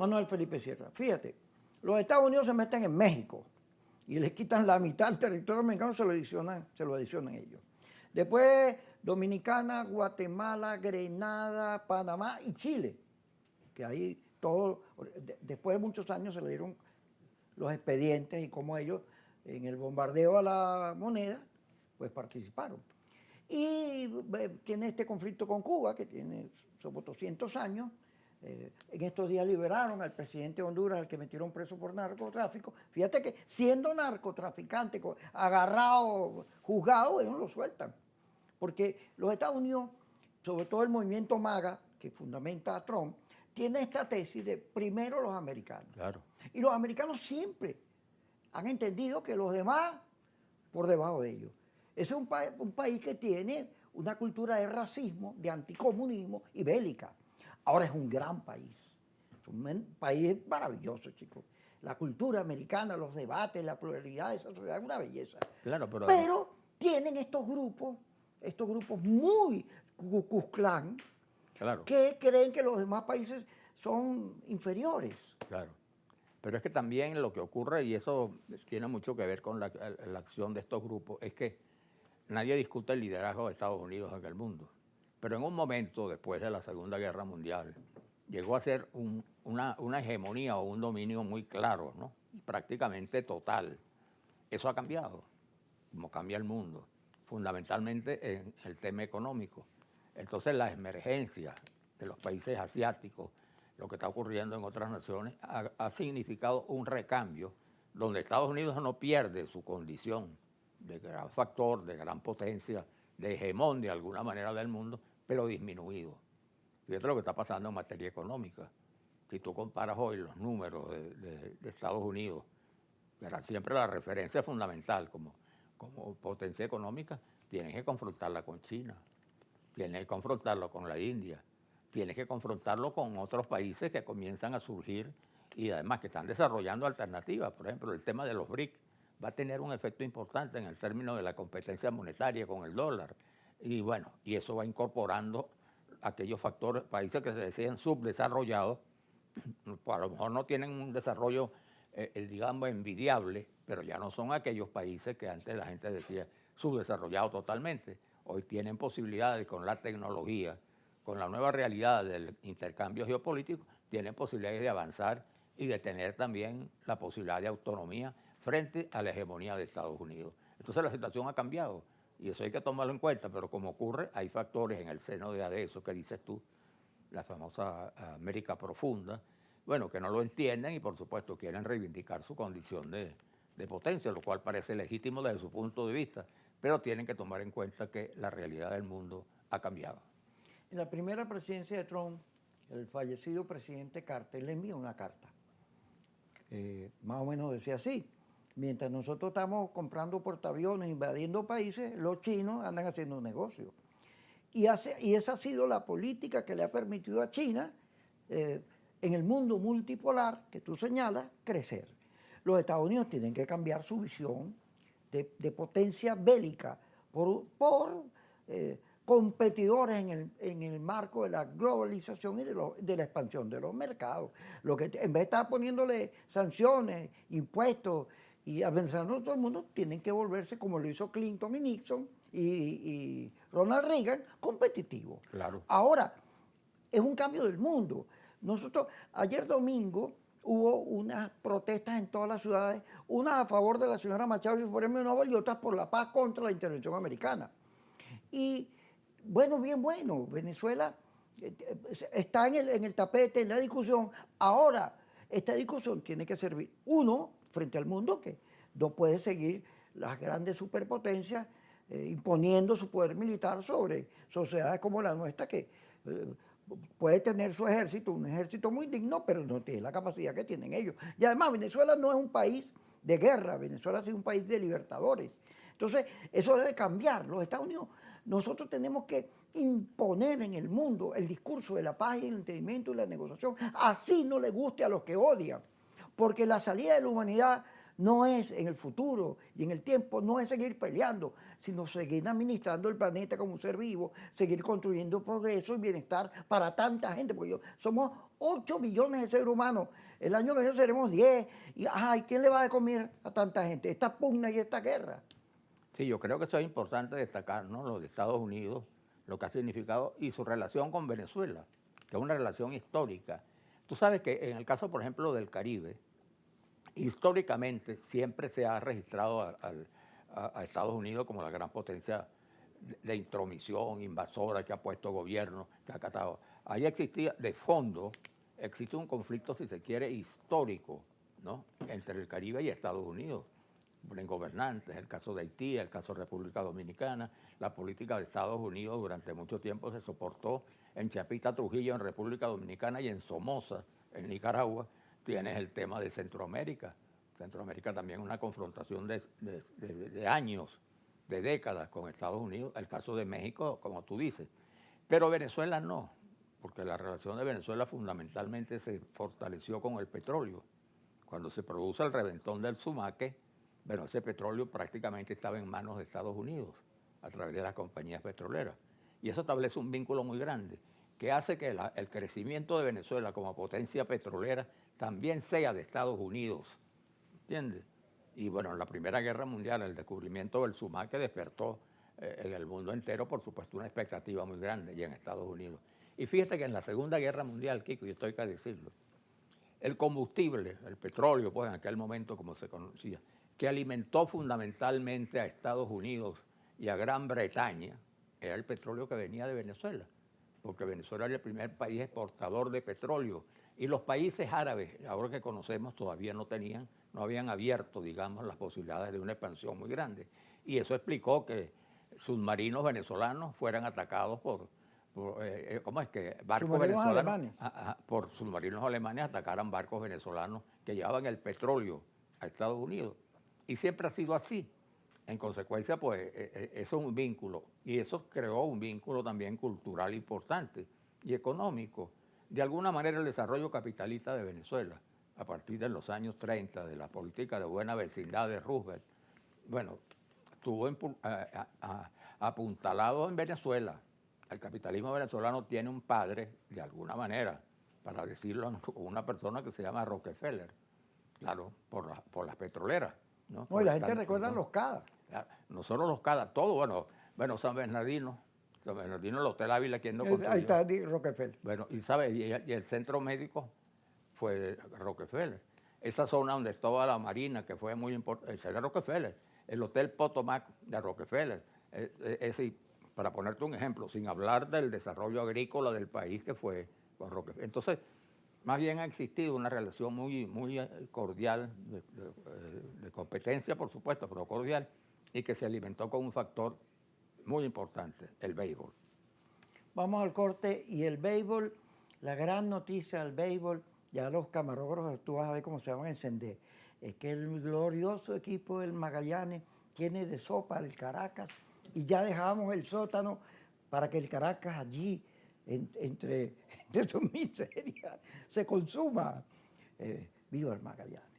Manuel Felipe Sierra. Fíjate, los Estados Unidos se meten en México y les quitan la mitad del territorio americano, se lo adicionan ellos. Después Dominicana, Guatemala, Grenada, Panamá y Chile, que ahí todo, después de muchos años se le dieron los expedientes y cómo ellos en el bombardeo a la moneda, pues participaron. Y tiene este conflicto con Cuba, que tiene sobre 200 años. En estos días liberaron al presidente de Honduras, al que metieron preso por narcotráfico. Fíjate que siendo narcotraficante, agarrado, juzgado, ellos lo sueltan. Porque los Estados Unidos, sobre todo el movimiento MAGA, que fundamenta a Trump, tiene esta tesis de primero los americanos. Claro. Y los americanos siempre han entendido que los demás por debajo de ellos. Ese es un país que tiene una cultura de racismo, de anticomunismo y bélica. Ahora es un gran país. Es un país maravilloso, chicos. La cultura americana, los debates, la pluralidad de esa sociedad es una belleza. Claro, pero tienen estos grupos muy Ku Klux Klan, claro. que creen que los demás países son inferiores. Claro. Pero es que también lo que ocurre, y eso tiene mucho que ver con la acción de estos grupos, es que nadie discute el liderazgo de Estados Unidos en el mundo. Pero en un momento, después de la Segunda Guerra Mundial, llegó a ser una hegemonía o un dominio muy claro, ¿no? Y prácticamente total. Eso ha cambiado, como cambia el mundo, fundamentalmente en el tema económico. Entonces la emergencia de los países asiáticos, lo que está ocurriendo en otras naciones, ha significado un recambio donde Estados Unidos no pierde su condición de gran factor, de gran potencia, de hegemón de alguna manera del mundo, pero disminuido. Fíjate lo que está pasando en materia económica. Si tú comparas hoy los números de Estados Unidos, que era siempre la referencia fundamental como potencia económica, tienes que confrontarla con China, tienes que confrontarlo con la India, tienes que confrontarlo con otros países que comienzan a surgir y además que están desarrollando alternativas. Por ejemplo, el tema de los BRIC va a tener un efecto importante en el término de la competencia monetaria con el dólar. Y bueno, y eso va incorporando aquellos factores, países que se decían subdesarrollados, pues a lo mejor no tienen un desarrollo, digamos, envidiable, pero ya no son aquellos países que antes la gente decía subdesarrollados totalmente. Hoy tienen posibilidades con la tecnología, con la nueva realidad del intercambio geopolítico, tienen posibilidades de avanzar y de tener también la posibilidad de autonomía frente a la hegemonía de Estados Unidos. Entonces la situación ha cambiado y eso hay que tomarlo en cuenta, pero como ocurre, hay factores en el seno de eso que dices tú, la famosa América profunda, bueno, que no lo entienden y por supuesto quieren reivindicar su condición de potencia, lo cual parece legítimo desde su punto de vista, pero tienen que tomar en cuenta que la realidad del mundo ha cambiado. En la primera presidencia de Trump, el fallecido presidente Carter le envió una carta que más o menos decía así: mientras nosotros estamos comprando portaaviones, invadiendo países, los chinos andan haciendo negocio. Y esa ha sido la política que le ha permitido a China, en el mundo multipolar que tú señalas, crecer. Los Estados Unidos tienen que cambiar su visión de potencia bélica por competidores en el marco de la globalización y de la expansión de los mercados. Lo que en vez de estar poniéndole sanciones, impuestos y amenazando a todo el mundo, tienen que volverse, como lo hizo Clinton y Nixon y Ronald Reagan, competitivos. Claro. Ahora, es un cambio del mundo. Nosotros, ayer domingo, hubo unas protestas en todas las ciudades, unas a favor de la señora Machado y su premio Nobel y otras por la paz contra la intervención americana. Y bueno, bien bueno, Venezuela está en el tapete, en la discusión. Ahora, esta discusión tiene que servir, uno, frente al mundo, que no puede seguir las grandes superpotencias imponiendo su poder militar sobre sociedades como la nuestra, que puede tener su ejército, un ejército muy digno, pero no tiene la capacidad que tienen ellos. Y además, Venezuela no es un país de guerra, Venezuela es un país de libertadores. Entonces, eso debe cambiar. Los Estados Unidos, nosotros tenemos que imponer en el mundo el discurso de la paz y el entendimiento y la negociación, así no le guste a los que odian, porque la salida de la humanidad no es en el futuro y en el tiempo, no es seguir peleando, sino seguir administrando el planeta como un ser vivo, seguir construyendo progreso y bienestar para tanta gente, porque somos 8 billones de seres humanos, el año que viene seremos 10, y ay, ¿quién le va a comer a tanta gente? Esta pugna y esta guerra. Sí, yo creo que eso es importante destacar, ¿no? Lo de Estados Unidos, lo que ha significado y su relación con Venezuela, que es una relación histórica. Tú sabes que en el caso, por ejemplo, del Caribe, históricamente siempre se ha registrado a Estados Unidos como la gran potencia de intromisión invasora que ha puesto gobierno, que ha acatado. Ahí existía, de fondo, existe un conflicto, si se quiere, histórico, ¿no? Entre el Caribe y Estados Unidos, en gobernantes, el caso de Haití, el caso de República Dominicana. La política de Estados Unidos durante mucho tiempo se soportó en Chiapita, Trujillo, en República Dominicana, y en Somoza, en Nicaragua. Tienes el tema de Centroamérica. Centroamérica también una confrontación de años, de décadas con Estados Unidos. El caso de México, como tú dices. Pero Venezuela no, porque la relación de Venezuela fundamentalmente se fortaleció con el petróleo. Cuando se produce el reventón del Sumaque, bueno, ese petróleo prácticamente estaba en manos de Estados Unidos a través de las compañías petroleras. Y eso establece un vínculo muy grande que hace que el crecimiento de Venezuela como potencia petrolera también sea de Estados Unidos, ¿entiendes? Y bueno, en la Primera Guerra Mundial el descubrimiento del Sumaque despertó en el mundo entero, por supuesto, una expectativa muy grande y en Estados Unidos. Y fíjate que en la Segunda Guerra Mundial, Kiko, y esto hay que decirlo, el combustible, el petróleo, pues en aquel momento como se conocía, que alimentó fundamentalmente a Estados Unidos y a Gran Bretaña, era el petróleo que venía de Venezuela, porque Venezuela era el primer país exportador de petróleo. Y los países árabes, ahora que conocemos, todavía no habían abierto, digamos, las posibilidades de una expansión muy grande. Y eso explicó que submarinos venezolanos fueran atacados ¿cómo es que? Barcos Submarinos venezolanos, alemanes. por submarinos alemanes atacaran barcos venezolanos que llevaban el petróleo a Estados Unidos. Y siempre ha sido así. En consecuencia, pues, eso es un vínculo. Y eso creó un vínculo también cultural importante y económico. De alguna manera, el desarrollo capitalista de Venezuela, a partir de los años 30, de la política de buena vecindad de Roosevelt, bueno, estuvo apuntalado en Venezuela. El capitalismo venezolano tiene un padre, de alguna manera, para decirlo, una persona que se llama Rockefeller, claro, por las petroleras. ¿No? No, y la gente recuerda los CADA. No solo los CADA, todo, bueno, San Bernardino, el Hotel Ávila, quien lo construyó. Ahí está Rockefeller. Bueno, y ¿sabes? Y el centro médico fue de Rockefeller. Esa zona donde estaba la Marina, que fue muy importante, ese era Rockefeller. El Hotel Potomac de Rockefeller. Para ponerte un ejemplo, sin hablar del desarrollo agrícola del país que fue con Rockefeller. Entonces, más bien ha existido una relación muy, muy cordial, de competencia, por supuesto, pero cordial, y que se alimentó con un factor muy importante, el béisbol. Vamos al corte y el béisbol, la gran noticia del béisbol, ya los camarógrafos, tú vas a ver cómo se van a encender, es que el glorioso equipo del Magallanes tiene de sopa el Caracas y ya dejamos el sótano para que el Caracas allí, entre sus miserias, se consuma. Viva el Magallanes.